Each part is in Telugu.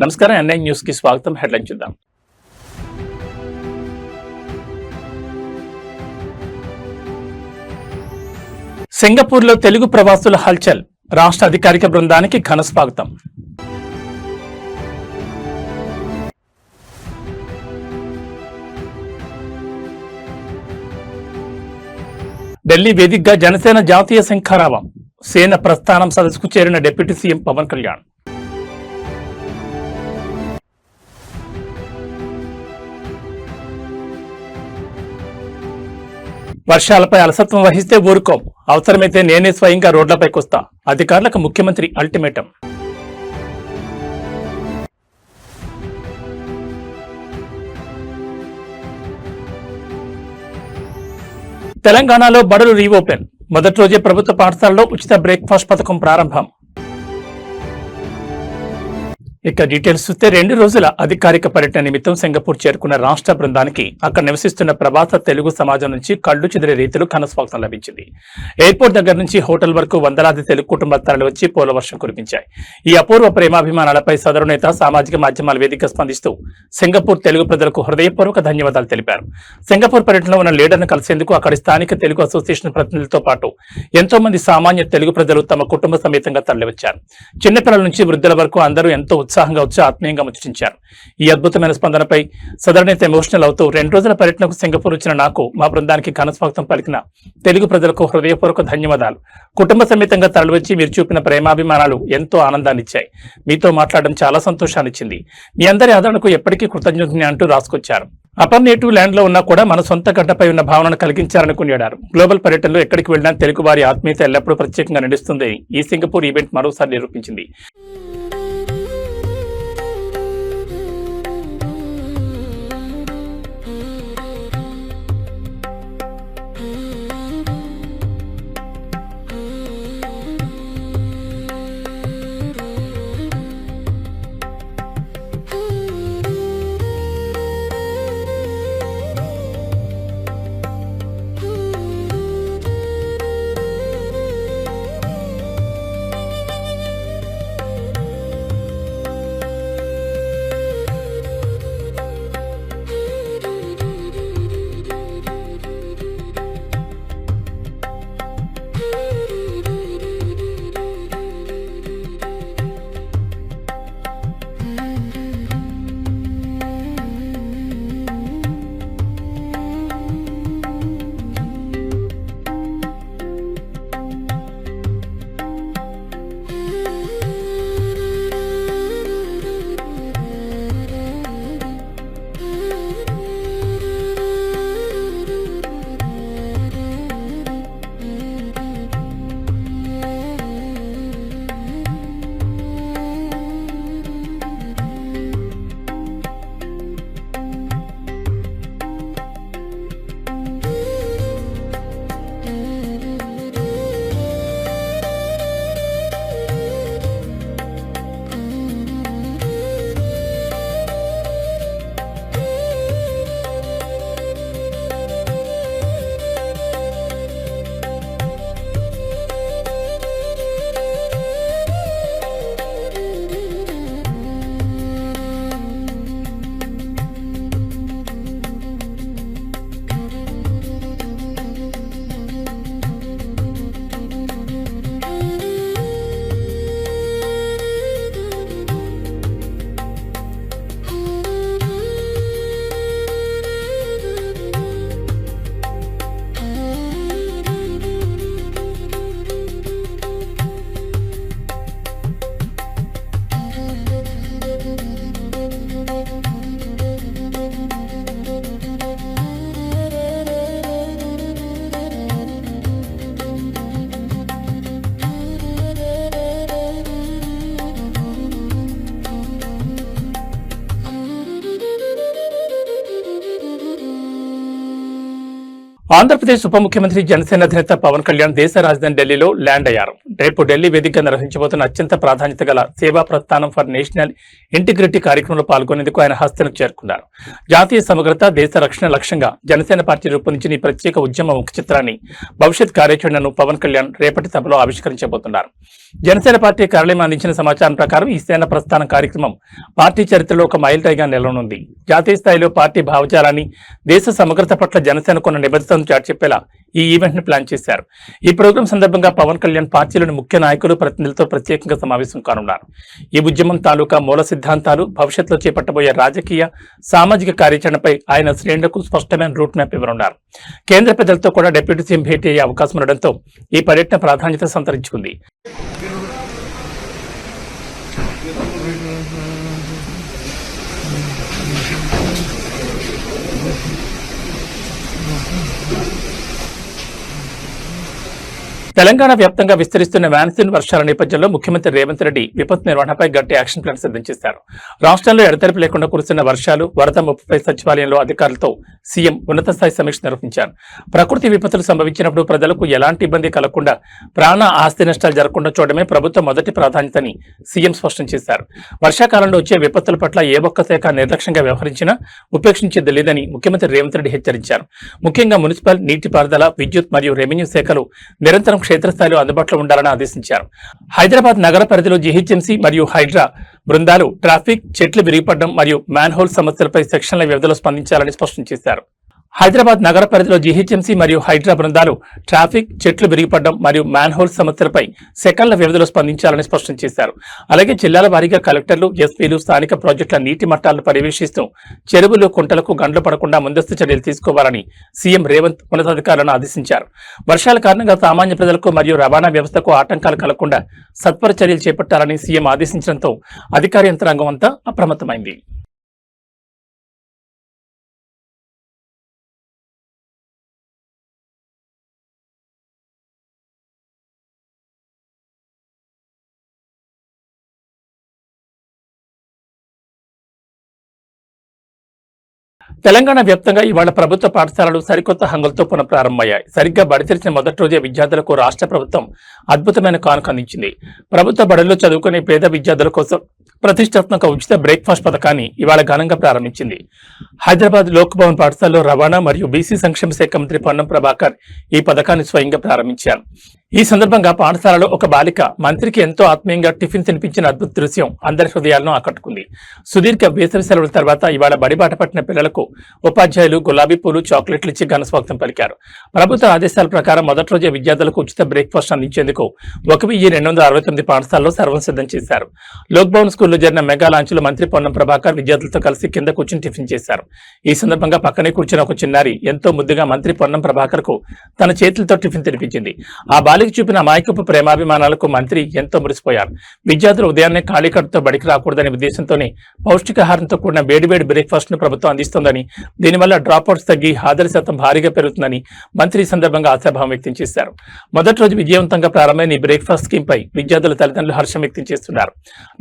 నమస్కారం, ఎన్ఐ న్యూస్ కి స్వాగతం. హెడ్లైన్ చూద్దాం. సింగపూర్ లో తెలుగు ప్రవాసుల హల్చల్, రాష్ట్ర అధికారిక బృందానికి ఘన స్వాగతం. ఢిల్లీ వేదికగా జనసేన జాతీయ శంఖారావం, సేన ప్రస్థానం సదస్సుకు చేరిన డిప్యూటీ సీఎం పవన్ కళ్యాణ్. వర్షాలపై అలసత్వం వహిస్తే ఊరుకోం, అవసరమైతే నేనే స్వయంగా రోడ్లపైకొస్తా, అధికారులకు ముఖ్యమంత్రి అల్టిమేటం. తెలంగాణలో బడులు రీఓపెన్, మొదటి రోజే ప్రభుత్వ పాఠశాలలో ఉచిత బ్రేక్ఫాస్ట్ పథకం ప్రారంభం. ఇక డీటెయిల్స్ చూస్తే 2 రోజుల అధికారిక పర్యటన నిమిత్తం సింగపూర్ చేరుకున్న రాష్ట్ర బృందానికి అక్కడ నివసిస్తున్న ప్రవాస తెలుగు సమాజం నుంచి కళ్ళు చెదిరే రీతిలో ఘన స్వాగతం లభించింది. ఎయిర్పోర్ట్ దగ్గర నుంచి హోటల్ వరకు వందలాది తెలుగు కుటుంబాలు తరలి వచ్చి పూలవర్షం కురిపించాయి. ఈ అపూర్వ ప్రేమాభిమానాలపై సదరు నేత సామాజిక మాధ్యమాల వేదిక స్పందిస్తూ సింగపూర్ తెలుగు ప్రజలకు హృదయపూర్వక ధన్యవాదాలు తెలిపారు. సింగపూర్ పర్యటనలో ఉన్న లీడర్ను కలిసేందుకు అక్కడి స్థానిక తెలుగు అసోసియేషన్ ప్రతినిధులతో పాటు ఎంతో మంది సామాన్య తెలుగు ప్రజలు తమ కుటుంబ సమేతంగా తరలివచ్చారు. చిన్నపిల్లల నుంచి వృద్ధుల వరకు అందరూ ఎంతో ఉత్సాహంగా వచ్చి ఆత్మీయంగా ముచ్చటించారు. ఈ అద్భుతమైన స్పందనపై సదరు నేత ఎమోషనల్ అవుతూ 2 రోజుల పర్యటనకు సింగపూర్ వచ్చిన నాకు, మా బృందానికి ఘన స్వాగతం పలికిన తెలుగు ప్రజలకు హృదయపూర్వక ధన్యవాదాలు. కుటుంబ సమేతంగా తరలివచ్చి మీరు చూపిన ప్రేమాభిమానాలు ఎంతో ఆనందాన్నిచ్చాయి. మీతో మాట్లాడడం చాలా సంతోషాన్నిచ్చింది. మీ అందరి ఆదరణకు ఎప్పటికీ కృతజ్ఞతని అంటూ రాసుకొచ్చారు. అపర్ నేటివ్ ల్యాండ్ లో ఉన్నా కూడా మన సొంత గడ్డపై ఉన్న భావనను కలిగించారని కొనియాడారు. గ్లోబల్ పర్యటనలో ఎక్కడికి వెళ్ళినా తెలుగు వారి ఆత్మీయత ఎల్లప్పుడూ ప్రత్యేకంగా నడుస్తుందని ఈ సింగపూర్ ఈవెంట్ మరోసారి నిరూపించింది. ఆంధ్రప్రదేశ్ ఉప ముఖ్యమంత్రి జనసేన అధినేత పవన్ కళ్యాణ్ దేశ రాజధాని ఢిల్లీలో ల్యాండ్ అయ్యారు. రేపు ఢిల్లీ వేదికగా నిర్వహించబోతున్న అత్యంత ప్రాధాన్యత గల సేవా ప్రస్థానం ఫర్ నేషనల్ ఇంటిగ్రిటీ కార్యక్రమంలో పాల్గొనేందుకు ఆయన హస్తనకు చేరుకున్నారు. జాతీయ సమగ్రత, దేశ రక్షణ లక్ష్యంగా జనసేన పార్టీ రూపొందించిన ఈ ప్రత్యేక ఉద్యమ ముఖ చిత్రాన్ని, భవిష్యత్ కార్యాచరణను పవన్ కళ్యాణ్ రేపటి సభలో ఆవిష్కరించబోతున్నారు. జనసేన పార్టీ కార్యాలయం అందించిన సమాచారం ప్రకారం ఈ సేన ప్రస్థానం కార్యక్రమం పార్టీ చరిత్రలో ఒక మైలురాయిగా నిలవనుంది. జాతీయ స్థాయిలో పార్టీ భావజాలాన్ని, దేశ సమగ్రత పట్ల జనసేన కొన్న నిబద్ధతను చాటి చెప్పేలా ఈ ఈవెంట్ ని ప్లాన్ చేశారు. ఈ ప్రోగ్రాం సందర్భంగా పవన్ కళ్యాణ్ పార్టీలోని ముఖ్య నాయకులు, ప్రతినిధులతో ప్రత్యేకంగా సమావేశం కానున్నారు. ఈ ఉద్యమం తాలూకా మూల సిద్ధాంతాలు, భవిష్యత్తులో చేపట్టబోయే రాజకీయ, సామాజిక కార్యాచరణపై ఆయన శ్రేణులకు స్పష్టమైన రూట్ మ్యాప్ ఇవ్వనున్నారు. కేంద్ర పెద్దలతో కూడా డిప్యూటీ సీఎం భేటీ అయ్యే అవకాశం ఉండడంతో ఈ పర్యటన ప్రాధాన్యత సంతరించుకుంది. తెలంగాణ వ్యాప్తంగా విస్తరిస్తున్న మాన్సూన్ వర్షాల నేపథ్యంలో ముఖ్యమంత్రి రేవంత్ రెడ్డి విపత్తు నిర్వహణపై గట్టి యాక్షన్ ప్లాన్ సిద్ధం చేశారు. రాష్ట్రంలో ఎడతెరిపి లేకుండా కురుస్తున్న వర్షాలు, వరద ముప్పుపై సచివాలయంలో అధికారులతో సీఎం ఉన్నత స్థాయి సమీక్ష నిర్వహించారు. ప్రకృతి విపత్తులు సంభవించినప్పుడు ప్రజలకు ఎలాంటి ఇబ్బంది కలగకుండా, ప్రాణ ఆస్తి నష్టాలు జరగకుండా చూడడమే ప్రభుత్వం మొదటి ప్రాధాన్యతని సీఎం స్పష్టం చేశారు. వర్షాకాలంలో వచ్చే విపత్తుల పట్ల ఏ ఒక్క శాఖ నిర్లక్ష్యంగా వ్యవహరించినా ఉపేక్షించేది లేదని ముఖ్యమంత్రి రేవంత్ రెడ్డి హెచ్చరించారు. ముఖ్యంగా మున్సిపల్, నీటిపారుదల, విద్యుత్ మరియు రెవెన్యూ శాఖలు నిరంతరం క్షేత్రస్థాయిలో అందుబాటులో ఉండాలని ఆదేశించారు. హైదరాబాద్ నగర పరిధిలో జీహెచ్ఎంసీ మరియు హైడ్రా బృందాలు ట్రాఫిక్, చెట్లు విరిగిపడడం మరియు మ్యాన్హోల్ సమస్యలపై సెక్షన్ల వ్యవధిలో స్పందించాలని స్పష్టం చేశారు. హైదరాబాద్ నగర పరిధిలో జీహెచ్ఎంసీ మరియు హైడ్రా బృందాలు ట్రాఫిక్, చెట్లు విరిగిపడడం మరియు మ్యాన్హోల్ సమస్యలపై సెకన్ల వ్యవధిలో స్పందించాలని స్పష్టం చేశారు. అలాగే జిల్లాల వారీగా కలెక్టర్లు, ఎస్పీలు స్థానిక ప్రాజెక్టుల నీటి మట్టాలను పర్యవేక్షిస్తూ చెరువులు, కుంటలకు గండ్లు పడకుండా ముందస్తు చర్యలు తీసుకోవాలని సీఎం రేవంత్ ఉన్నతాధికారులను ఆదేశించారు. వర్షాల కారణంగా సామాన్య ప్రజలకు మరియు రవాణా వ్యవస్థకు ఆటంకాలు కలగకుండా సత్వర చర్యలు చేపట్టాలని సీఎం ఆదేశించడంతో అధికార యంత్రాంగం అంతా అప్రమత్తమైంది. తెలంగాణ వ్యాప్తంగా ఇవాళ ప్రభుత్వ పాఠశాలలు సరికొత్త హంగులతో పునఃప్రారంభమయ్యాయి. సరిగ్గా బడి తెరిచిన మొదటి రోజే విద్యార్థులకు రాష్ట్ర ప్రభుత్వం అద్భుతమైన కానుక అందించింది. ప్రభుత్వ బడుల్లో చదువుకునే పేద విద్యార్థుల కోసం ప్రతిష్టాత్మక ఉచిత బ్రేక్ఫాస్ట్ పథకాన్ని ఇవాళ ఘనంగా ప్రారంభించింది. హైదరాబాద్ లోక్ భవన్ పాఠశాలలో రవాణా మరియు బీసీ సంక్షేమ శాఖ మంత్రి పొన్నం ప్రభాకర్ ఈ పథకాన్ని స్వయంగా ప్రారంభించారు. ఈ సందర్భంగా పాఠశాలలో ఒక బాలిక మంత్రికి ఎంతో ఆత్మీయంగా టిఫిన్ తినిపించిన అద్భుత దృశ్యం అందరి హృదయాలను ఆకట్టుకుంది. సుదీర్ఘ వేసవి సెలవుల తర్వాత ఇవాళ బడిబాట పట్టిన పిల్లలకు ఉపాధ్యాయులు గులాబీ పూలు, చాక్లెట్లు ఇచ్చి ఘన స్వాగతం పలికారు. ప్రభుత్వ ఆదేశాల ప్రకారం మొదటి రోజే విద్యార్థులకు ఉచిత బ్రేక్ఫాస్ట్ అందించేందుకు 1269 పాఠశాలలో సర్వం సిద్ధం చేశారు. లోక్ భవన్ స్కూల్లో జరిగిన మెగా లాంచ్ లో మంత్రి పొన్నం ప్రభాకర్ విద్యార్థులతో కలిసి కింద కూర్చుని టిఫిన్ చేశారు. ఈ సందర్భంగా పక్కనే కూర్చున్న ఒక చిన్నారి ఎంతో ముద్దుగా మంత్రి పొన్నం ప్రభాకర్ కు తన చేతులతో టిఫిన్ తినిపించింది. ఆ బాలిక చూపిన అమాయకపు ప్రేమాభిమానాలకు మంత్రి ఎంతో మురిసిపోయారు. విద్యార్థులు ఉదయాన్నే ఖాళీ కడుపుతో బడికి రాకూడదనే ఉద్దేశంతోనే పౌష్టికాహారంతో కూడిన వేడివేడి బ్రేక్ఫాస్ట్ ను ప్రభుత్వం అందిస్తోందని, దీనివల్ల డ్రాప్అవుట్స్ తగ్గి హాజరు శాతం భారీగా పెరుగుతుందని మంత్రి ఈ సందర్భంగా ఆశాభావం వ్యక్తం చేశారు. మొదటి రోజు విజయవంతంగా ప్రారంభమైన ఈ బ్రేక్ఫాస్ట్ స్కీమ్ పై విద్యార్థుల తల్లిదండ్రులు హర్షం వ్యక్తం చేస్తున్నారు.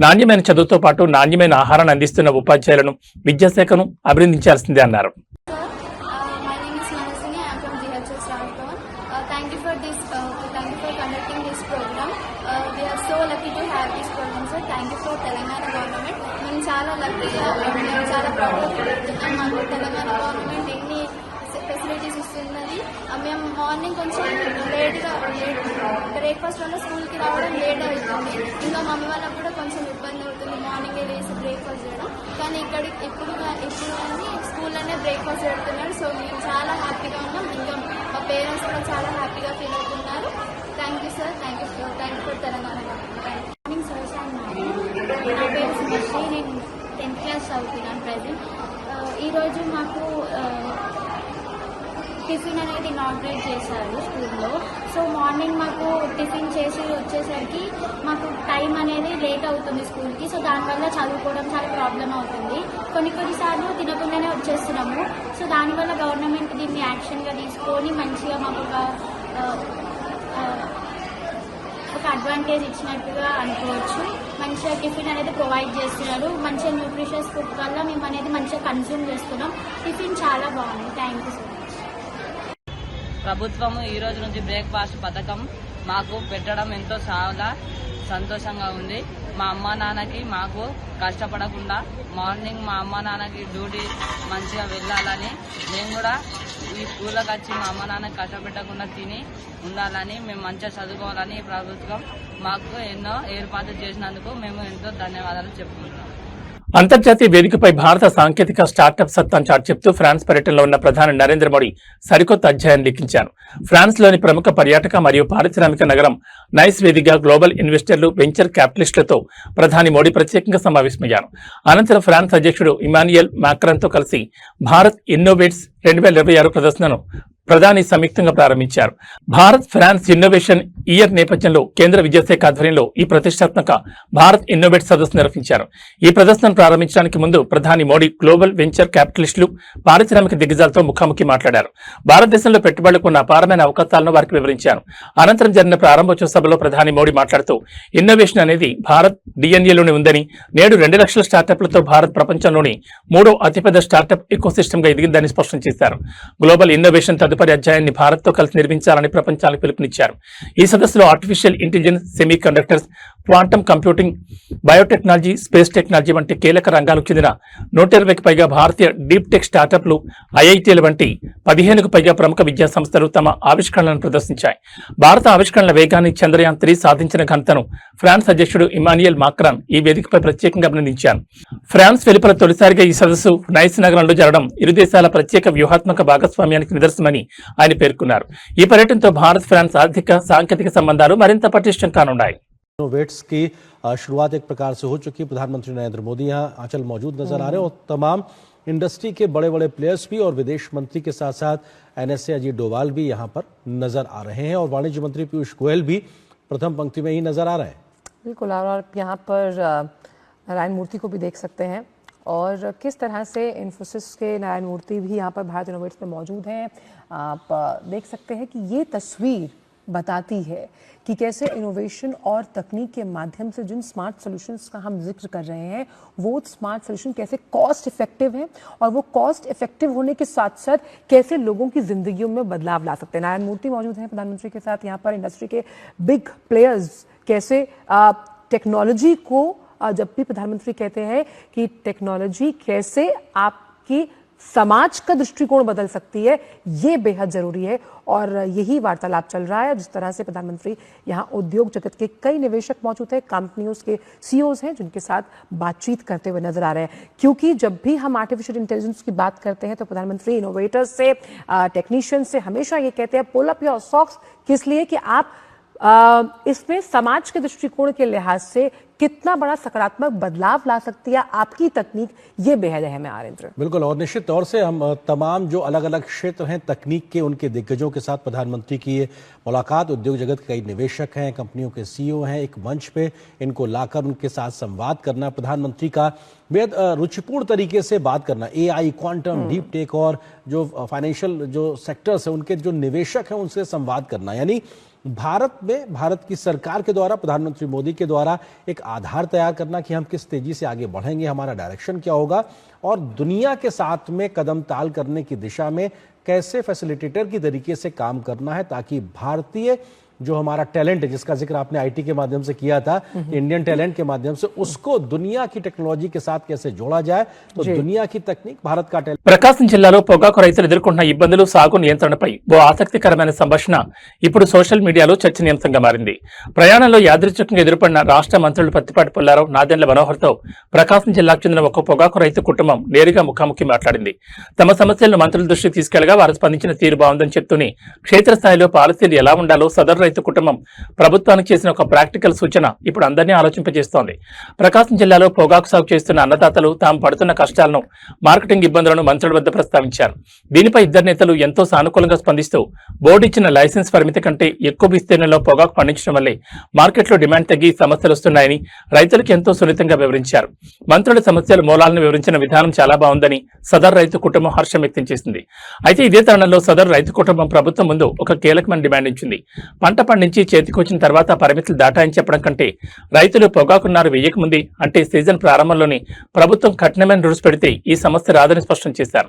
నాణ్యమైన చదువుతో పాటు నాణ్యమైన ఆహారాన్ని అందిస్తున్న ఉపాధ్యాయులను, విద్యాశాఖను అభినందించాల్సిందే అన్నారు. చాలా లక్కీగా, మేము చాలా ప్రౌడ్గా ఫీల్ అవుతున్నాం. మాకు తెలంగాణ గవర్నమెంట్ ఎన్ని ఫెసిలిటీస్ ఇస్తున్నది. మేము మార్నింగ్ కొంచెం లేట్గా బ్రేక్ఫాస్ట్ వల్ల స్కూల్కి రావడం లేట్ అవుతుంది. ఇంకా మమ్మీ వాళ్ళకు కూడా కొంచెం ఇబ్బంది అవుతుంది మార్నింగే లేసి బ్రేక్ఫాస్ట్ చేయడం. కానీ ఇప్పుడు కానీ స్కూల్లోనే బ్రేక్ఫాస్ట్ పెడుతున్నారు. సో మేము చాలా హ్యాపీగా ఉన్నాం. ఇంకా మా పేరెంట్స్ కూడా చాలా హ్యాపీగా ఫీల్ అవుతున్నారు. Thank you sir, thank you for Telangana government. Morning నా పేరు సుమశ్రీ, నేను 10th క్లాస్ చదువుతున్నాను ప్రజెంట్. ఈరోజు మాకు టిఫిన్ అనేది ఇనాగ్రేట్ చేశారు స్కూల్లో. సో మార్నింగ్ మాకు టిఫిన్ చేసి వచ్చేసరికి మాకు టైం అనేది లేట్ అవుతుంది స్కూల్కి. సో దానివల్ల చదువుకోవడం చాలా ప్రాబ్లం అవుతుంది. కొన్నిసార్లు తినకుండానే వచ్చేస్తున్నాము. సో దానివల్ల గవర్నమెంట్ దీన్ని యాక్షన్గా తీసుకొని మంచిగా మాకు ఒక అడ్వాంటేజ్ ఇచ్చినట్టుగా అనుకోవచ్చు. మంచిగా టిఫిన్ అనేది ప్రొవైడ్ చేస్తున్నారు. మంచిగా న్యూట్రిషియస్ ఫుడ్ వల్ల మేము అనేది మంచిగా కన్జ్యూమ్ చేస్తున్నాం. టిఫిన్ చాలా బాగుంది. Thank you so much. ప్రభుత్వము ఈ రోజు నుంచి బ్రేక్ఫాస్ట్ పథకం మాకు పెట్టడం ఎంతో చాలా సంతోషంగా ఉంది. మా అమ్మ నాన్నకి మాకు కష్టపడకుండా మార్నింగ్ మా అమ్మ నాన్నకి డ్యూటీ మంచిగా వెళ్ళాలని, మేము కూడా ఈ స్కూల్లోకి వచ్చి మా అమ్మ నాన్నకి కష్టపెట్టకుండా తిని ఉండాలని, మేము మంచిగా చదువుకోవాలని ప్రభుత్వం మాకు ఎన్నో ఏర్పాట్లు చేసినందుకు మేము ఎంతో ధన్యవాదాలు చెప్పుకుంటున్నాం. అంతర్జాతీయ వేదికపై భారత సాంకేతిక స్టార్టప్ సత్తాను చాటి చెప్తూ ఫ్రాన్స్ పర్యటనలో ఉన్న ప్రధాని నరేంద్ర మోడీ సరికొత్త అధ్యాయాన్ని లిఖించారు. ఫ్రాన్స్ లోని ప్రముఖ పర్యాటక మరియు పారిశ్రామిక నగరం నైస్ వేదికగా గ్లోబల్ ఇన్వెస్టర్లు, వెంచర్ క్యాపిటలిస్టులతో ప్రధాని మోడీ ప్రత్యేకంగా సమావేశమయ్యారు. అనంతరం ఫ్రాన్స్ అధ్యక్షుడు ఇమాన్యుయల్ మాక్రాన్ తో కలిసి భారత్ ఇన్నోవేట్స్ 2026 ప్రదర్శనను ప్రధాని సంయుక్తంగా ప్రారంభించారు. భారత్ ఫ్రాన్స్ ఇన్నోవేషన్ ఇయర్ నేపథ్యంలో కేంద్ర విద్యాశాఖ ఆధ్వర్యంలో ఈ ప్రతిష్టాత్మక భారత్ ఇన్నోవేట్ సదస్సు నిర్వహించారు. ఈ ప్రదర్శనను ప్రారంభించడానికి ముందు ప్రధాని మోడీ గ్లోబల్ వెంచర్ క్యాపిటలిస్టులు, పారిశ్రామిక దిగ్గజాలతో ముఖాముఖి మాట్లాడారు. భారతదేశంలో పెట్టుబడులకు ఉన్న అపారమైన అవకాశాలను వారికి వివరించారు. అనంతరం జరిగిన ప్రారంభోత్సవ సభలో ప్రధాని మోడీ మాట్లాడుతూ ఇన్నోవేషన్ అనేది భారత్ డిఎన్ఏలోనే ఉందని, నేడు 2 లక్షల స్టార్టప్లతో భారత్ ప్రపంచంలోని 3వ అతిపెద్ద స్టార్టప్ ఎకోసిస్టమ్ గా ఎదిగిందని స్పష్టం చేశారు. గ్లోబల్ ఇన్నోవేషన్ తదుపరి అధ్యాయాన్ని భారత్ తో కలిసి నిర్మించాలని ప్రపంచానికి పిలుపునిచ్చారు. ఈ సదస్సులో artificial intelligence, semi conductors, quantum computing, biotechnology, space technology వంటి కీలక రంగాలకు చెందిన 120కి పైగా భారతీయ డీప్ టెక్ స్టార్టప్లు, ఐఐటీల వంటి 15కు పైగా ప్రముఖ విద్యా సంస్థలు తమ ఆవిష్కరణలను ప్రదర్శించాయి. భారత ఆవిష్కరణల వేగాన్ని చంద్రయాన్ 3 సాధించిన ఘనతను ఫ్రాన్స్ అధ్యక్షుడు ఇమాన్యుయల్ మాక్రాన్ ఈ వేదికపై ప్రత్యేకంగా అభినందించారు. ఫ్రాన్స్ వెలుపల తొలిసారిగా ఈ సదస్సు నైస్ నగరంలో జరగడం ఇరు దేశాల ప్రత్యేక వ్యూహాత్మక భాగస్వామ్యానికి నిదర్శనమని ఆయన పేర్కొన్నారు. ఈ పర్యటనతో భారత్ ఫ్రాన్స్ ఆర్థిక, సాంకేతిక సంబంధాలు మరింత పటిష్టం కానున్నాయి. इनोवेट्स की शुरुआत एक प्रकार से हो चुकी है। प्रधानमंत्री नरेंद्र मोदी यहाँ आंचल मौजूद नजर आ रहे हैं और तमाम इंडस्ट्री के बड़े बड़े प्लेयर्स भी और विदेश मंत्री के साथ साथ एनएसए अजीत डोभाल भी यहाँ पर नजर आ रहे हैं और वाणिज्य मंत्री पीयूष गोयल भी प्रथम पंक्ति में ही नजर आ रहे हैं। बिल्कुल, और आप यहाँ पर नारायण मूर्ति को भी देख सकते हैं और किस तरह से इन्फोसिस के नारायण मूर्ति भी यहाँ पर भारत इनोवेट्स में मौजूद हैं। आप देख सकते हैं कि ये तस्वीर बताती है कि कैसे इनोवेशन और तकनीक के माध्यम से जिन स्मार्ट सॉल्यूशंस का हम जिक्र कर रहे हैं वो स्मार्ट सॉल्यूशन कैसे कॉस्ट इफेक्टिव है और वो कॉस्ट इफेक्टिव होने के साथ साथ कैसे लोगों की जिंदगियों में बदलाव ला सकते हैं। नारायण मूर्ति मौजूद हैं प्रधानमंत्री के साथ। यहाँ पर इंडस्ट्री के बिग प्लेयर्स कैसे टेक्नोलॉजी को, जब भी प्रधानमंत्री कहते हैं कि टेक्नोलॉजी कैसे आपकी समाज का दृष्टिकोण बदल सकती है, ये बेहद जरूरी है और यही वार्तालाप चल रहा है। जिस तरह से प्रधानमंत्री यहाँ उद्योग जगत के कई निवेशक मौजूद हैं, कंपनियों के सीईओज हैं जिनके साथ बातचीत करते हुए नजर आ रहे हैं। क्योंकि जब भी हम आर्टिफिशियल इंटेलिजेंस की बात करते हैं तो प्रधानमंत्री इनोवेटर्स से, टेक्नीशियंस से हमेशा ये कहते हैं पुल अप योर सॉक्स, किस लिए कि आप इसमें समाज के दृष्टिकोण के लिहाज से कितना बड़ा सकारात्मक बदलाव ला सकती है आपकी तकनीक, ये बेहद अहम है आरेंद्र। बिल्कुल, और निश्चित तौर से हम तमाम जो अलग अलग क्षेत्र हैं तकनीक के, उनके दिग्गजों के साथ प्रधानमंत्री की ये मुलाकात, उद्योग जगत के कई निवेशक हैं, कंपनियों के सीईओ हैं, एक मंच पे इनको लाकर उनके साथ संवाद करना, प्रधानमंत्री का बेहद रुचिपूर्ण तरीके से बात करना, एआई, क्वांटम, डीप टेक और जो फाइनेंशियल जो सेक्टर्स हैं उनके जो निवेशक हैं उनसे संवाद करना, यानी भारत में भारत की सरकार के द्वारा, प्रधानमंत्री मोदी के द्वारा एक आधार तैयार करना कि हम किस तेजी से आगे बढ़ेंगे, हमारा डायरेक्शन क्या होगा और दुनिया के साथ में कदम ताल करने की दिशा में कैसे फैसिलिटेटर की तरीके से काम करना है ताकि भारतीय जो हमारा टैलेंट है, जिसका जिक्र आपने आईटी के माध्यम से किया था, इंडियन टैलेंट के माध्यम से उसको दुनिया की टेक्नोलॉजी के साथ कैसे जोड़ा जाए, तो दुनिया की तकनीक भारत का टैलेंट। ప్రకాశం జిల్లాలో పొగాకు రైతులు ఎదుర్కొంటున్న ఇబ్బందులు, సాగు నియంత్రణపై ఓ ఆసక్తికరమైన సంభాషణ ఇప్పుడు సోషల్ మీడియాలో చర్చనీయాంశంగా మారింది. ప్రయాణంలో యాదృచ్ఛికంగా ఎదురుపడిన రాష్ట్ర మంత్రులు పత్తిపాటి పుల్లారావు, నాదెండ్ల మనోహర్తో ప్రకాశం జిల్లాకు చెందిన ఒక పొగాకు రైతు కుటుంబం నేరుగా ముఖాముఖి మాట్లాడింది. తమ సమస్యలను మంత్రుల దృష్టికి తీసుకెళ్లగా వారు స్పందించిన తీరు బాగుందని చెప్తూనే క్షేత్రస్థాయిలో పాలసీలు ఎలా ఉండాలో సదరు రైతు కుటుంబం ప్రభుత్వానికి చేసిన ఒక ప్రాక్టికల్ సూచన ఇప్పుడు అందరినీ ఆలోచింపజేస్తోంది. ప్రకాశం జిల్లాలో పొగాకు సాగు చేస్తున్న అన్నదాతలు తాము పడుతున్న కష్టాలను, మార్కెటింగ్ ఇబ్బందులను మంత్రుల వద్ద ప్రస్తావించారు. దీనిపై ఇద్దరు నేతలు ఎంతో సానుకూలంగా స్పందిస్తూ బోర్డు ఇచ్చిన లైసెన్స్ పరిమితి కంటే ఎక్కువ విస్తీర్ణంలో పొగాకు పండించడం వల్లే మార్కెట్లో డిమాండ్ తగ్గి సమస్యలు వస్తున్నాయని రైతులకు ఎంతో సున్నితంగా వివరించారు. మంత్రుల సమస్యల మూలాలను వివరించిన విధానం చాలా బాగుందని సదరు రైతు కుటుంబం హర్షం వ్యక్తం చేసింది. అయితే ఇదే తరుణంలో సదరు రైతు కుటుంబం ప్రభుత్వం ముందు ఒక కీలకమైన డిమాండ్ ఇచ్చింది. పంట పంట పండించి చేతికొచ్చిన తర్వాత పరిమితులు దాటాయని చెప్పడం కంటే రైతులు పొగాకు నారు వేయకముందే అంటే సీజన్ ప్రారంభంలోనే ప్రభుత్వం కఠినమైన రూల్స్ పెడితే ఈ సమస్య రాదని స్పష్టం చేశారు.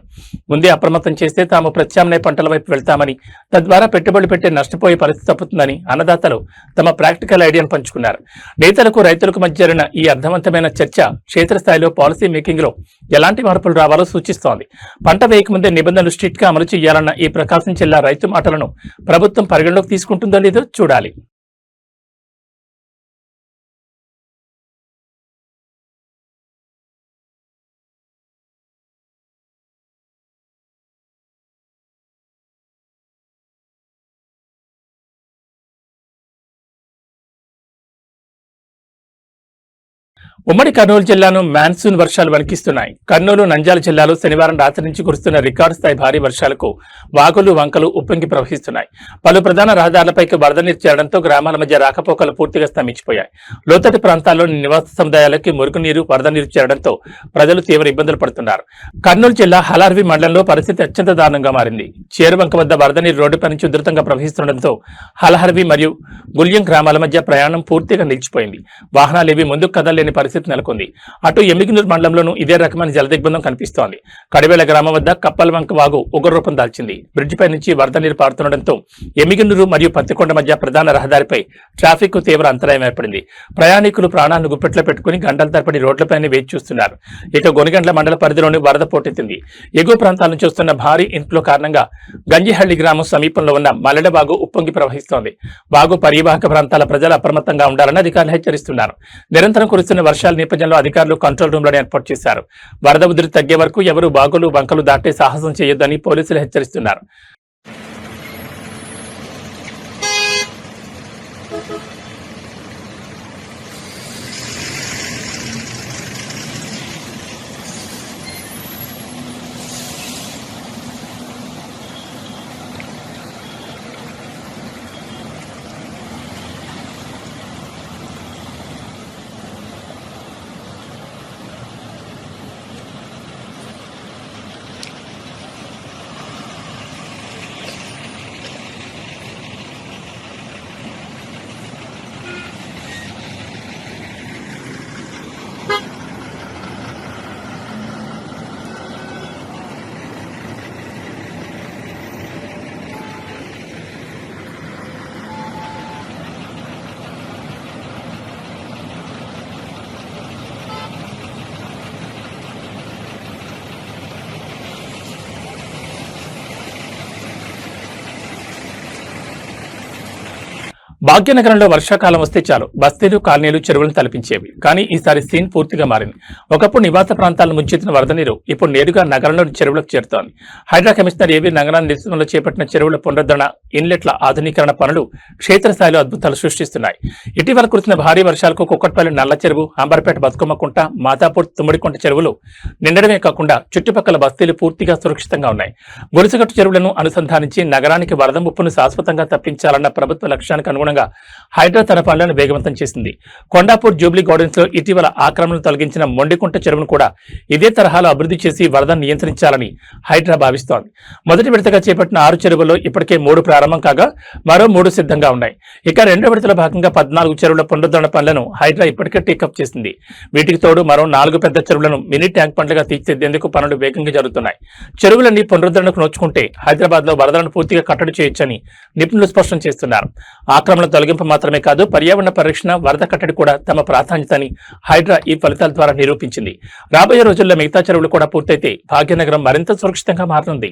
ముందే అప్రమత్తం చేస్తే తాము ప్రత్యామ్నాయ పంటల వైపు వెళ్తామని, తద్వారా పెట్టుబడులు పెట్టే నష్టపోయే పరిస్థితి తప్పుతుందని అన్నదాతలు తమ ప్రాక్టికల్ ఐడియాను పంచుకున్నారు. నేతలకు రైతులకు మధ్య జరిగిన ఈ అర్థవంతమైన చర్చ క్షేత్రస్థాయిలో పాలసీ మేకింగ్ లో ఎలాంటి మార్పులు రావాలో సూచిస్తోంది. పంట వేయకముందే నిబంధనలు స్ట్రిక్ట్ గా అమలు చేయాలన్న ఈ ప్రకాశం జిల్లా రైతు మాటలను ప్రభుత్వం పరిగణలోకి తీసుకుంటుందో లేదో చూడాలి. ఉమ్మడి కర్నూలు జిల్లాను మాన్సూన్ వర్షాలు వణికిస్తున్నాయి. కర్నూలు, నంద్యాల జిల్లాలో శనివారం రాత్రి నుంచి కురుస్తున్న రికార్డు స్థాయి భారీ వర్షాలకు వాగులు, వంకలు ఉప్పొంగి ప్రవహిస్తున్నాయి. పలు ప్రధాన రహదారులపైకి వరద నీరు చేరడంతో గ్రామాల మధ్య రాకపోకలు పూర్తిగా స్తంభించిపోయాయి. లోతట్టు ప్రాంతాల్లోని నివాస సముదాయాలకి మురుగునీరు, వరద నీరు చేరడంతో ప్రజలు తీవ్ర ఇబ్బందులు పడుతున్నారు. కర్నూలు జిల్లా హలార్వి మండలంలో పరిస్థితి అత్యంత దారుణంగా మారింది. చేరువంక వద్ద వరద నీరు రోడ్డుపై నుంచి ఉధృతంగా ప్రవహిస్తుండటంతో హలహర్వి మరియు గుల్యం గ్రామాల మధ్య ప్రయాణం పూర్తిగా నిలిచిపోయింది. వాహనాలేవి ముందుకు కదలలేని పరిస్థితి నెలకొంది. అటు ఎమ్మిగినూరు మండలంలోనూ ఇదే రకమైన జలదిగ్బంధం కనిపిస్తోంది. కడివేల గ్రామం వద్ద కప్పల్వంక వాగు ఉగ్రరూపం దాల్చింది. బ్రిడ్జిపై నుంచి వరద నీరు పారుతుండటంతో ఎమ్మిగినూరు మరియు పత్తికొండ మధ్య ప్రధాన రహదారిపై ట్రాఫిక్ తీవ్ర అంతరాయం ఏర్పడింది. ప్రయాణికులు ప్రాణాలను గుప్పెట్లో పెట్టుకుని గంటల తరబడి రోడ్లపైనే వేచి చూస్తున్నారు. ఇక గొనిగండ్ల మండల పరిధిలోని వరద పోటెత్తింది. ఎగువ ప్రాంతాల నుంచి వస్తున్న భారీ ఇన్ఫ్లో కారణంగా గంజిహళ్లి గ్రామం సమీపంలో ఉన్న మల్లెడ వాగు ఉప్పొంగి ప్రవహిస్తోంది. వాగు పరివాహక ప్రాంతాల ప్రజలు అప్రమత్తంగా ఉండాలని అధికారులు హెచ్చరిస్తున్నారు. నిరంతరం కురుస్తున్న వర్షాల నేపథ్యంలో అధికారులు కంట్రోల్ రూమ్ లోనే ఏర్పాటు చేశారు. వరద ఉధృతి తగ్గే వరకు ఎవరూ బాగులు, వంకలు దాటే సాహసం చేయొద్దని పోలీసులు హెచ్చరిస్తున్నారు. భాగ్యనగరంలో వర్షాకాలం వస్తే చాలు బస్తీలు, కాలనీలు, చెరువులను తలపించేవి. కానీ ఈసారి సీన్ పూర్తిగా మారింది. ఒకప్పుడు నివాస ప్రాంతాలను ముంచెత్తిన వరద నీరు ఇప్పుడు నేరుగా నగరంలోని చెరువులకు చేరుతోంది. హైడ్రా కమిషనర్ ఏవీ నగరాన్ని నేతృత్వంలో చేపట్టిన చెరువుల పునరుద్ధరణ, ఇన్లెట్ల ఆధునీకరణ పనులు క్షేత్రస్థాయిలో అద్భుతాలు సృష్టిస్తున్నాయి. ఇటీవల కురిసిన భారీ వర్షాలకు కుక్కట్పల్లి నల్ల చెరువు, అంబర్పేట బతుకమ్మకుంట, మాతాపూర్ తుమ్మిడికుంట చెరువులు నిండడమే కాకుండా చుట్టుపక్కల బస్తీలు పూర్తిగా సురక్షితంగా ఉన్నాయి. గొలుసుగట్టు చెరువులను అనుసంధానించి నగరానికి వరద ముప్పును శాశ్వతంగా తప్పించాలన్న ప్రభుత్వ లక్ష్యానికి అనుగుణంగా హైడ్రా తన పనులను వేగవంతం చేసింది. కొండాపూర్ జూబ్లీ గార్డెన్స్ లో ఇటీవల ఆక్రమణను తొలగించిన మొండికుంట చెరువును కూడా ఇదే తరహాలో అభివృద్ధి చేసి వరదను నియంత్రించాలని హైడ్రా భావిస్తోంది. మొదటి విడతగా చేపట్టిన 6 చెరువుల్లో ఇప్పటికే 3 ప్రారంభం కాగా మరో 3 సిద్ధంగా ఉన్నాయి. ఇక రెండో విడతలో భాగంగా 14 చెరువుల పునరుద్ధరణ పనులను హైడ్రా ఇప్పటికే టేకప్ చేసింది. వీటికి తోడు మరో 4 పెద్ద చెరువులను మినీ ట్యాంక్ బండ్లుగా తీర్చిదిద్దేందుకు పనులు వేగంగా జరుగుతున్నాయి. చెరువులన్నీ పునరుద్ధరణకు నోచుకుంటే హైదరాబాద్ లో వరదలను పూర్తిగా కట్టడి చేయొచ్చని నిపుణులు స్పష్టం చేస్తున్నారు. ఆక్రమణ తొలగింపు మాత్రమే కాదు, పర్యావరణ పరిరక్షణ, వరద కట్టడి కూడా తమ ప్రాధాన్యతని హైడ్రా ఈ ఫలితాల ద్వారా నిరూపించింది. రాబోయే రోజుల్లో మిగతా చెరువులు కూడా పూర్తయితే భాగ్యనగరం మరింత సురక్షితంగా మారనుంది.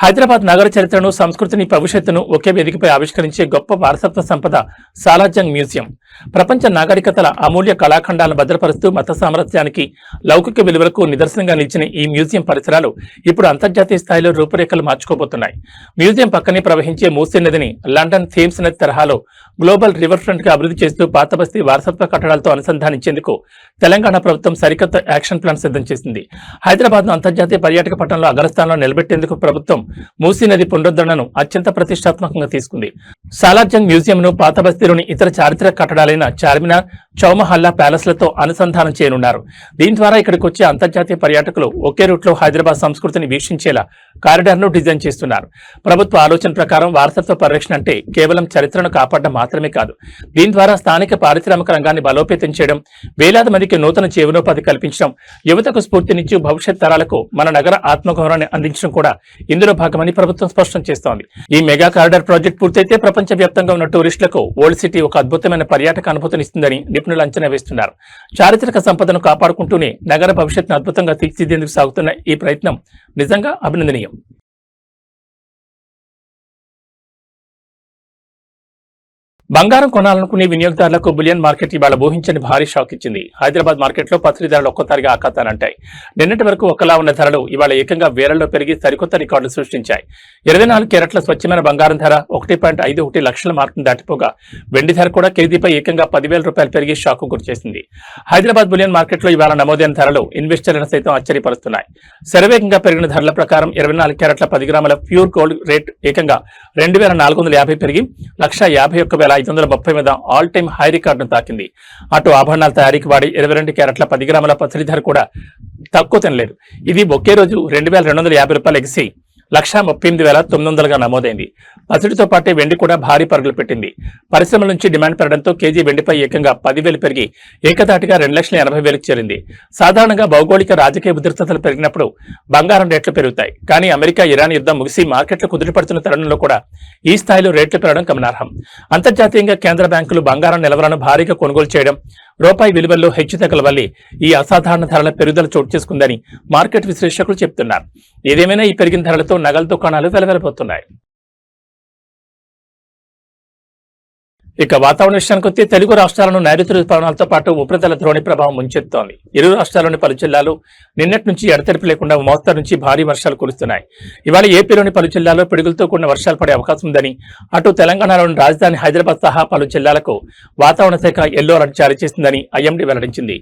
హైదరాబాద్ నగర చరిత్రను, సంస్కృతిని, భవిష్యత్తును ఒకే వేదికపై ఆవిష్కరించే గొప్ప వారసత్వ సంపద సాలార్జంగ్ మ్యూజియం. ప్రపంచ నాగరికతల అమూల్య కళాఖండాలను భద్రపరుస్తూ మత సామరస్యానికి, లౌకిక విలువలకు నిదర్శనంగా నిలిచిన ఈ మ్యూజియం పరిసరాలు ఇప్పుడు అంతర్జాతీయ స్థాయిలో రూపురేఖలు మార్చుకోబోతున్నాయి. మ్యూజియం పక్కనే ప్రవహించే మూసీ నదిని లండన్ థేమ్స్ నది తరహాలో గ్లోబల్ రివర్ ఫ్రంట్ గా అభివృద్ధి చేస్తూ పాత బస్తీ వారసత్వ కట్టడాలతో అనుసంధానించేందుకు తెలంగాణ ప్రభుత్వం సరికొత్త యాక్షన్ ప్లాన్ సిద్ధం చేసింది. హైదరాబాద్ ను అంతర్జాతీయ పర్యాటక పట్టణంలో అగ్రస్థానంలో నిలబెట్టేందుకు ప్రభుత్వం మూసీ నది పునరుద్ధరణను అత్యంత ప్రతిష్టాత్మకంగా తీసుకుంది. సాలార్జంగ్ మ్యూజియంను పాత బస్తీలోని ఇతర చారిత్రక కట్టడాలైన చార్మినార్, చౌమహల్లా ప్యాలెస్లతో అనుసంధానం చేయనున్నారు. దీని ద్వారా ఇక్కడికి వచ్చే అంతర్జాతీయ పర్యాటకులు ఒకే రూట్లో హైదరాబాద్ సంస్కృతిని వీక్షించేలా కారిడార్ను డిజైన్ చేస్తున్నారు. ప్రభుత్వ ఆలోచన ప్రకారం వారసత్వ పరిరక్షణ అంటే కేవలం చరిత్రను కాపాడడం మాత్రమే కాదు. దీని ద్వారా స్థానిక పారిశ్రామిక రంగాన్ని బలోపేతం చేయడం, వేలాది మందికి నూతన జీవనోపాధి కల్పించడం, యువతకు స్ఫూర్తినిచ్చి భవిష్యత్ తరాలకు మన నగర ఆత్మగౌరవాన్ని అందించడం కూడా ఇందులో భాగమని ప్రభుత్వం స్పష్టం చేస్తోంది. ఈ మెగా కారిడార్ ప్రాజెక్ట్ పూర్తయితే ప్రపంచ వ్యాప్తంగా ఉన్న టూరిస్టులకు ఓల్డ్ సిటీ ఒక అద్భుతమైన పర్యాటక అనుభూతినిస్తుందని నిపుణులు అంచనా వేస్తున్నారు. చారిత్రక సంపదను కాపాడుకుంటూనే నగర భవిష్యత్తును అద్భుతంగా తీర్చిదిద్దేందుకు సాగుతున్న ఈ ప్రయత్నం నిజంగా అభినందనీయం. బంగారం కొనాలనుకునే వినియోగదారులకు బులియన్ మార్కెట్ ఇవాళ ఊహించని భారీ షాక్ ఇచ్చింది. హైదరాబాద్ మార్కెట్లో పసిడి ధరలు ఒక్కసారిగా ఆకాతానంటాయి. నిన్నటి వరకు ఒకలా ఉన్న ధరలు ఇవాళ ఏకంగా వేలల్లో పెరిగి సరికొత్త రికార్డులు సృష్టించాయి. 24 క్యారెట్ల స్వచ్ఛమైన బంగారం ధర 1.51 లక్షల మార్కును దాటిపోగా వెండి ధర కూడా కేజీపై ఏకంగా 10,000 రూపాయలు పెరిగి షాక్ గురిచేసింది. హైదరాబాద్ బులియన్ మార్కెట్లో ఇవాళ నమోదైన ధరలు ఇన్వెస్టర్లను సైతం ఆశ్చర్యపరుస్తున్నాయి. శరవేగంగా పెరిగిన ధరల ప్రకారం 24 క్యారెట్ల 10 గ్రాముల ప్యూర్ గోల్డ్ రేట్ ఏకంగా 2,450 పెరిగి 1,51,530 మీద ఆల్ టైమ్ హై రికార్డును తాకింది. అటు ఆభరణాల తయారీకి వాడి 22 క్యారెట్ల 10 గ్రాముల పసిడి ధర కూడా తక్కువ తినలేదు. ఇది ఒకే రోజు 2,250 రూపాయలు ఎగిసి 1,38,900గా నమోదైంది. పసిడితో పాటే వెండి కూడా భారీ పరుగులు పెట్టింది. పరిశ్రమల నుంచి డిమాండ్ పెరగడంతో కేజీ వెండిపై ఏకంగా 10,000 పెరిగి ఏకధాటిగా 2,80,000కి చేరింది. సాధారణంగా భౌగోళిక రాజకీయ ఉద్రిక్తతలు పెరిగినప్పుడు బంగారం రేట్లు పెరుగుతాయి. కానీ అమెరికా ఇరాన్ యుద్ధం ముగిసి మార్కెట్లు కుదిరిపడుతున్న తరుణంలో కూడా ఈ స్థాయిలో రేట్లు పెరగడం గమనార్హం. అంతర్జాతీయంగా కేంద్ర బ్యాంకులు బంగారం నిల్వలను భారీగా కొనుగోలు చేయడం, రూపాయి విలువల్లో హెచ్చుతగ్గుల వల్లే ఈ అసాధారణ ధరల పెరుగుదల చోటు చేసుకుందని మార్కెట్ విశ్లేషకులు చెబుతున్నారు. ఏదేమైనా ఈ పెరిగిన ధరలతో నగల దుకాణాలు వెలవెలబోతున్నాయి. ఇక వాతావరణ విషయానికి వస్తే తెలుగు రాష్ట్రాలను నైరుతి రుతుపవనాలతో పాటు ఉపరితల ద్రోణి ప్రభావం ముంచెత్తోంది. ఇరు రాష్ట్రాల్లోని పలు జిల్లాలు నిన్నటి నుంచి ఎడతెరిపి లేకుండా మోస్తరు నుంచి భారీ వర్షాలు కురుస్తున్నాయి. ఇవాళ ఏపీలోని పలు జిల్లాల్లో పిడుగులతో కూడిన వర్షాలు పడే అవకాశం ఉందని, అటు తెలంగాణలోని రాజధాని హైదరాబాద్ సహా పలు జిల్లాలకు వాతావరణ శాఖ ఎల్లో అలర్ట్ జారీ చేసిందని ఐఎండీ వెల్లడించింది.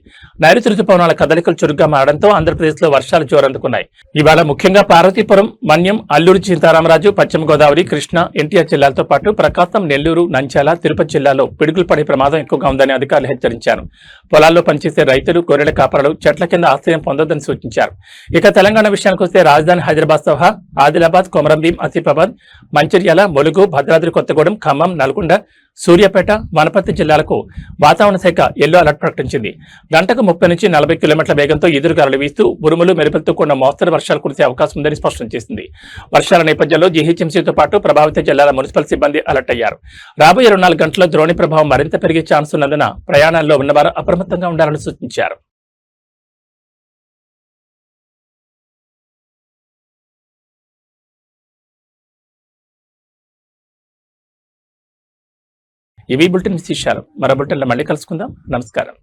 నైరుతి రుతుపవనాల కదలికలు చురుగ్గా మారడంతో ఆంధ్రప్రదేశ్లో వర్షాలు జోరందుకున్నాయి. ఇవాళ ముఖ్యంగా పార్వతీపురం, మన్యం, అల్లూరు సీతారామరాజు, పశ్చిమ గోదావరి, కృష్ణా, ఎన్టీఆర్ జిల్లాలతో పాటు ప్రకాశం, నెల్లూరు, నంద్యాల, తిరుపతి జిల్లాలో పిడుగులు పడే ప్రమాదం ఎక్కువగా ఉందని అధికారులు హెచ్చరించారు. పొలాల్లో పనిచేసే రైతులు, గొర్రెల కాపరులు చెట్ల కింద ఆశ్రయం పొందొద్దని సూచించారు. ఇక తెలంగాణ విషయానికి వస్తే రాజధాని హైదరాబాద్ సహా ఆదిలాబాద్, కొమరంభీం, ఆసిఫాబాద్, మంచిర్యాల, ములుగు, భద్రాద్రి కొత్తగూడెం, ఖమ్మం, నల్గొండ, సూర్యాపేట, వనపర్తి జిల్లాలకు వాతావరణ శాఖ ఎల్లో అలర్ట్ ప్రకటించింది. గంటకు 30 నుంచి 40 కిలోమీటర్ల వేగంతో ఎదురుగాలులు వీస్తూ ఉరుములు, మెరుపులతో కూడిన మోస్తరు వర్షాలు కురిసే అవకాశం ఉందని స్పష్టం చేసింది. వర్షాల నేపథ్యంలో జీహెచ్ఎంసీతో పాటు ప్రభావిత జిల్లాల మున్సిపల్ సిబ్బంది అలర్ట్ అయ్యారు. రాబోయే 24 గంటల్లో ద్రోణి ప్రభావం మరింత పెరిగే ఛాన్స్ ఉన్నందున ప్రయాణాల్లో ఉన్నవారు అప్రమత్తంగా ఉండాలని సూచించారు. ఇవి బులెటిన్ విశేషాలు. మరో బులెటిన్లో మళ్ళీ కలుసుకుందాం. నమస్కారం.